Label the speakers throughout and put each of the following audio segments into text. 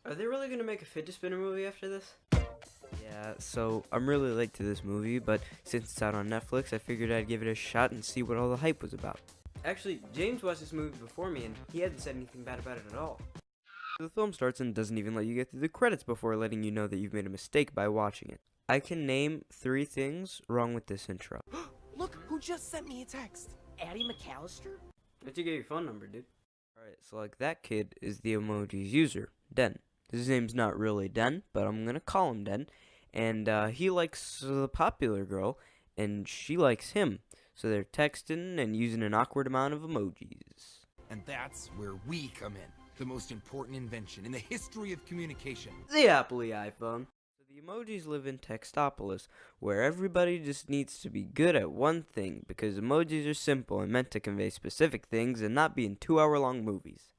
Speaker 1: Are they really gonna make a fidget spinner movie after this? Yeah, so I'm really late to this movie, but since it's out on Netflix, I figured I'd give it a shot and see what all the hype was about. Actually, James watched this movie before me, and he hadn't said anything bad about it at all. The film starts and doesn't even let you get through the credits before letting you know that you've made a mistake by watching it. I can name 3 things wrong with this intro.
Speaker 2: Look who just sent me a text. Addie McAllister?
Speaker 1: Where'd you get your phone number, dude? Alright, so like that kid is the Emoji's user, Den. His name's not really Den, but I'm gonna call him Den. And he likes the popular girl, and she likes him. So they're texting and using an awkward amount of emojis.
Speaker 3: And that's where we come in. The most important invention in the history of communication.
Speaker 1: The Appley iPhone. So the emojis live in Textopolis, where everybody just needs to be good at one thing, because emojis are simple and meant to convey specific things and not be in 2-hour-long movies.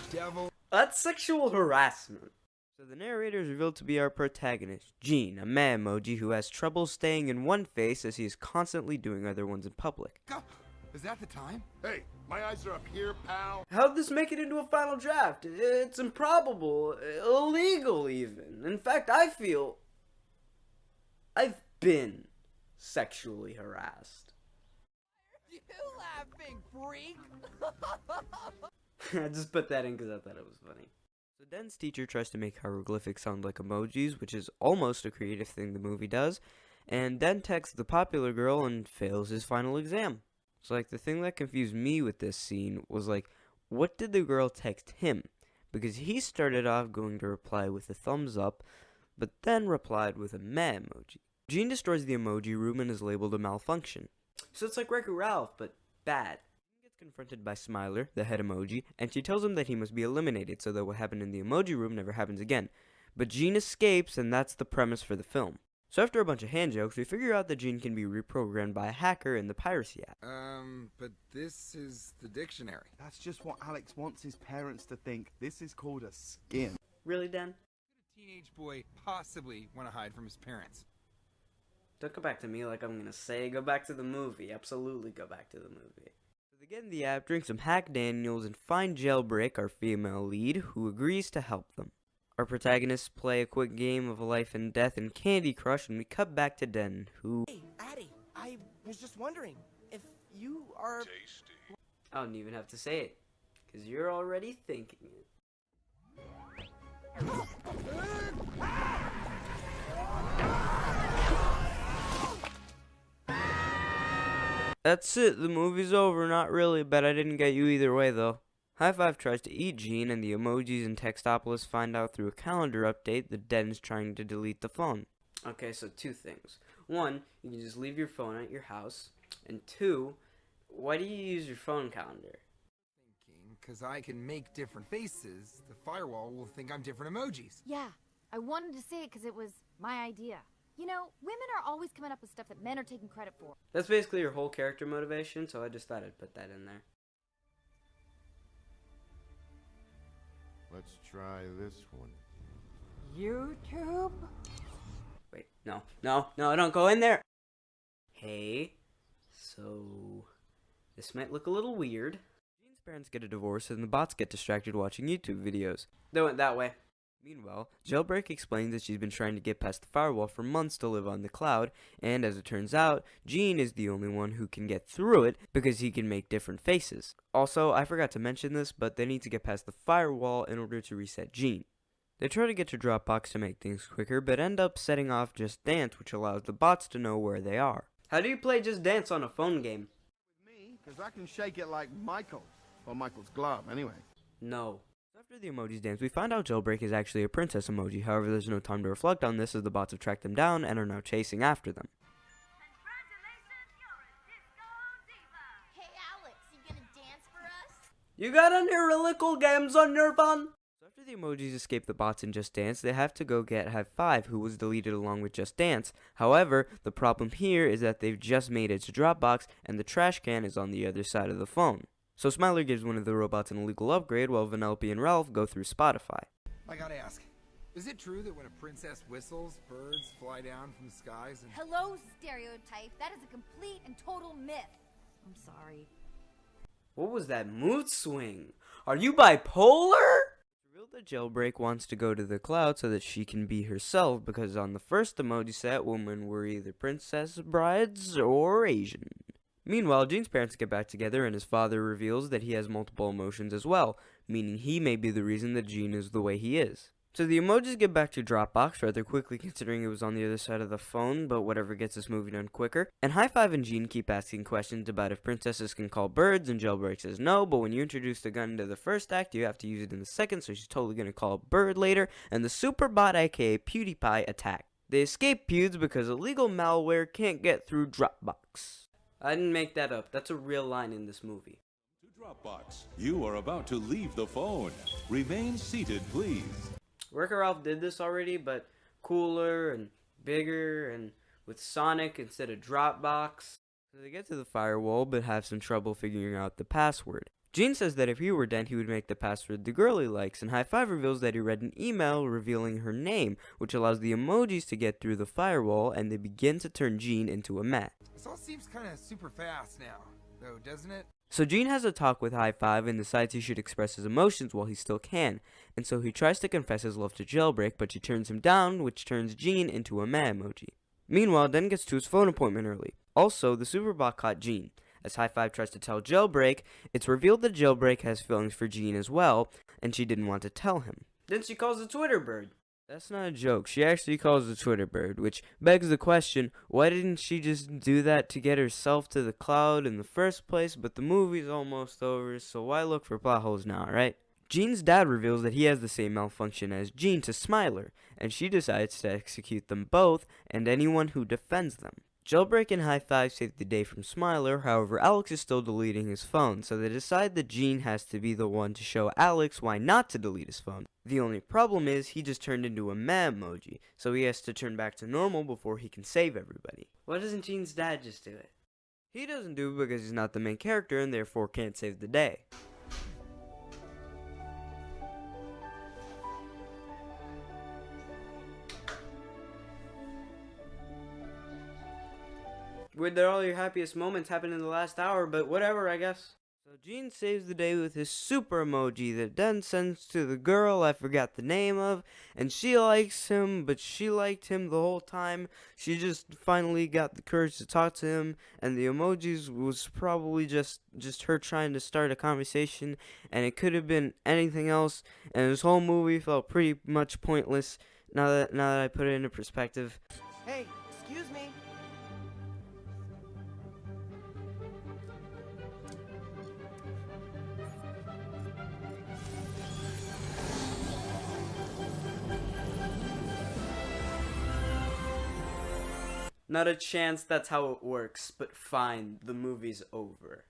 Speaker 3: Devil.
Speaker 1: That's sexual harassment. So the narrator is revealed to be our protagonist, Gene, a man emoji who has trouble staying in one face as he is constantly doing other ones in public.
Speaker 3: Is that the time?
Speaker 4: Hey, my eyes are up here, pal.
Speaker 1: How'd this make it into a final draft? It's improbable, illegal even. In fact, I feel I've been sexually harassed.
Speaker 2: You laughing, freak?
Speaker 1: I just put that in because I thought it was funny. So Den's teacher tries to make hieroglyphics sound like emojis, which is almost a creative thing the movie does, and Den texts the popular girl and fails his final exam. So like the thing that confused me with this scene was like, what did the girl text him? Because he started off going to reply with a thumbs up, but then replied with a meh emoji. Gene destroys the emoji room and is labeled a malfunction. So it's like Wreck-It Ralph, but bad. He gets confronted by Smiler, the head emoji, and she tells him that he must be eliminated so that what happened in the emoji room never happens again. But Gene escapes, and that's the premise for the film. So after a bunch of hand jokes, we figure out that Gene can be reprogrammed by a hacker in the piracy app.
Speaker 3: But this is the dictionary.
Speaker 5: That's just what Alex wants his parents to think. This is called a skin.
Speaker 1: Really, Den?
Speaker 3: Could a teenage boy possibly want to hide from his parents?
Speaker 1: Don't go back to me like I'm gonna say go back to the movie. Absolutely go back to the movie. So they get in the app, drink some Hack Daniels, and find Jailbreak, our female lead, who agrees to help them. Our protagonists play a quick game of life and death in Candy Crush, and we cut back to Den, who...
Speaker 2: Hey, Addie, I was just wondering if you are...
Speaker 4: Tasty.
Speaker 1: I don't even have to say it, because you're already thinking it. That's it, the movie's over. Not really, but I didn't get you either way, though. High Five tries to eat Gene, and the emojis in Textopolis find out through a calendar update that Den's trying to delete the phone. Okay, so 2 things. 1, you can just leave your phone at your house. And 2, why do you use your phone calendar?
Speaker 3: Thinking, because I can make different faces, the firewall will think I'm different emojis.
Speaker 6: Yeah, I wanted to say it because it was my idea. You know, women are always coming up with stuff that men are taking credit for.
Speaker 1: That's basically your whole character motivation, so I just thought I'd put that in there.
Speaker 4: Let's try this one.
Speaker 6: YouTube?
Speaker 1: Wait, no, don't go in there! Hey, so... this might look a little weird. Gene's parents get a divorce and the bots get distracted watching YouTube videos. They went that way. Meanwhile, Jailbreak explains that she's been trying to get past the firewall for months to live on the cloud, and as it turns out, Gene is the only one who can get through it because he can make different faces. Also, I forgot to mention this, but they need to get past the firewall in order to reset Gene. They try to get to Dropbox to make things quicker, but end up setting off Just Dance, which allows the bots to know where they are. How do you play Just Dance on a phone game?
Speaker 5: With me, because I can shake it like Michael. Or Michael's glove, anyway.
Speaker 1: No. After the emojis dance, we find out Jailbreak is actually a princess emoji. However, there's no time to reflect on this as the bots have tracked them down and are now chasing after them.
Speaker 6: Hey Alex, you gonna dance for us?
Speaker 1: You got any really cool games on your phone? So after the emojis escape the bots in Just Dance, they have to go get High Five, who was deleted along with Just Dance. However, the problem here is that they've just made it to Dropbox and the trash can is on the other side of the phone. So Smiler gives one of the robots an illegal upgrade while Vanellope and Ralph go through Spotify.
Speaker 3: I gotta ask, is it true that when a princess whistles, birds fly down from the skies and...
Speaker 6: Hello, stereotype. That is a complete and total myth. I'm sorry.
Speaker 1: What was that mood swing? Are you bipolar? revealed that Jailbreak wants to go to the cloud so that she can be herself, because on the first emoji set, women were either princess brides or Asian. Meanwhile, Gene's parents get back together and his father reveals that he has multiple emotions as well, meaning he may be the reason that Gene is the way he is. So the emojis get back to Dropbox rather quickly, considering it was on the other side of the phone, but whatever gets this movie done quicker. And High Five and Gene keep asking questions about if princesses can call birds, and Jailbreak says no, but when you introduce the gun into the first act, you have to use it in the second, so she's totally gonna call a bird later, and the Superbot aka PewDiePie attack. They escape Pewds because illegal malware can't get through Dropbox. I didn't make that up, that's a real line in this movie.
Speaker 7: To Dropbox, you are about to leave the phone. Remain seated, please.
Speaker 1: Wreck-It Ralph did this already, but cooler and bigger and with Sonic instead of Dropbox. So they get to the firewall but have some trouble figuring out the password. Gene says that if he were Dan, he would make the password the girl he likes, and High Five reveals that he read an email revealing her name, which allows the emojis to get through the firewall, and they begin to turn Gene into a mat.
Speaker 3: This all seems kind of super fast now, though, doesn't it?
Speaker 1: So Gene has a talk with High Five and decides he should express his emotions while he still can, and so he tries to confess his love to Jailbreak, but she turns him down, which turns Gene into a meh emoji. Meanwhile, Den gets to his phone appointment early. Also, the Superbot caught Gene. As High Five tries to tell Jailbreak, it's revealed that Jailbreak has feelings for Gene as well, and she didn't want to tell him. Then she calls the Twitter bird. That's not a joke. She actually calls the Twitter bird, which begs the question, why didn't she just do that to get herself to the cloud in the first place? But the movie's almost over, so why look for plot holes now, right? Gene's dad reveals that he has the same malfunction as Gene to Smiler, and she decides to execute them both and anyone who defends them. Jailbreak and High Five save the day from Smiler, however Alex is still deleting his phone, so they decide that Gene has to be the one to show Alex why not to delete his phone. The only problem is he just turned into a meh emoji, so he has to turn back to normal before he can save everybody. Why doesn't Gene's dad just do it? He doesn't do it because he's not the main character and therefore can't save the day. Weird that all your happiest moments happen in the last hour, but whatever, I guess. So Gene saves the day with his super emoji that Den sends to the girl I forgot the name of, and she likes him, but she liked him the whole time. She just finally got the courage to talk to him, and the emojis was probably just her trying to start a conversation, and it could have been anything else, and this whole movie felt pretty much pointless now that I put it into perspective.
Speaker 2: Hey, excuse me.
Speaker 1: Not a chance that's how it works, but fine, the movie's over.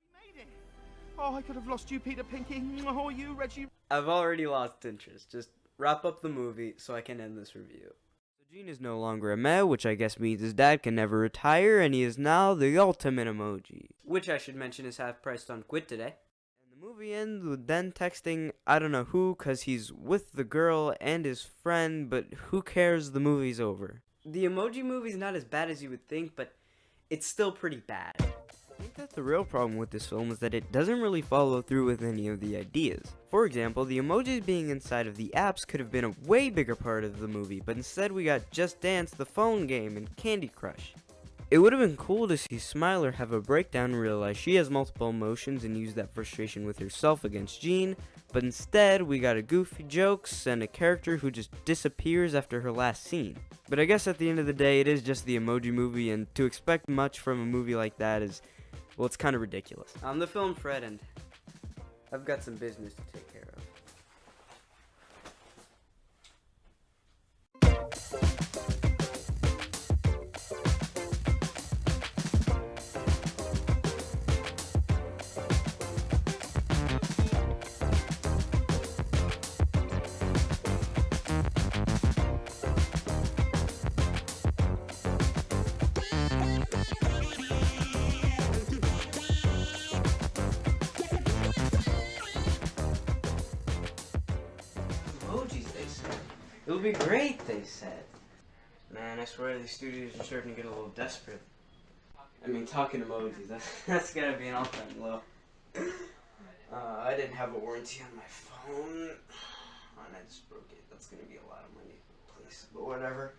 Speaker 5: We made it. Oh, I could have lost you, Peter Pinky. Oh, you, Reggie.
Speaker 1: I've already lost interest. Just wrap up the movie so I can end this review. So Gene is no longer a meh, which I guess means his dad can never retire, and he is now the ultimate emoji. Which I should mention is half priced on Quid today. And the movie ends with Den texting I don't know who, cause he's with the girl and his friend, but who cares, the movie's over. The Emoji Movie's not as bad as you would think, but it's still pretty bad. I think that the real problem with this film is that it doesn't really follow through with any of the ideas. For example, the emojis being inside of the apps could have been a way bigger part of the movie, but instead we got Just Dance, the phone game, and Candy Crush. It would have been cool to see Smiler have a breakdown and realize she has multiple emotions and use that frustration with herself against Gene, but instead we got a goofy jokes and a character who just disappears after her last scene. But I guess at the end of the day it is just the Emoji Movie, and to expect much from a movie like that is, well, it's kind of ridiculous. I'm the Film Fred and I've got some business to take care of. Emojis, they said. It'll be great, they said. Man, I swear these studios are starting to get a little desperate. I mean, talking emojis, that's gotta be an all-time low. I didn't have a warranty on my phone. on, I just broke it. That's gonna be a lot of money. Please, but whatever.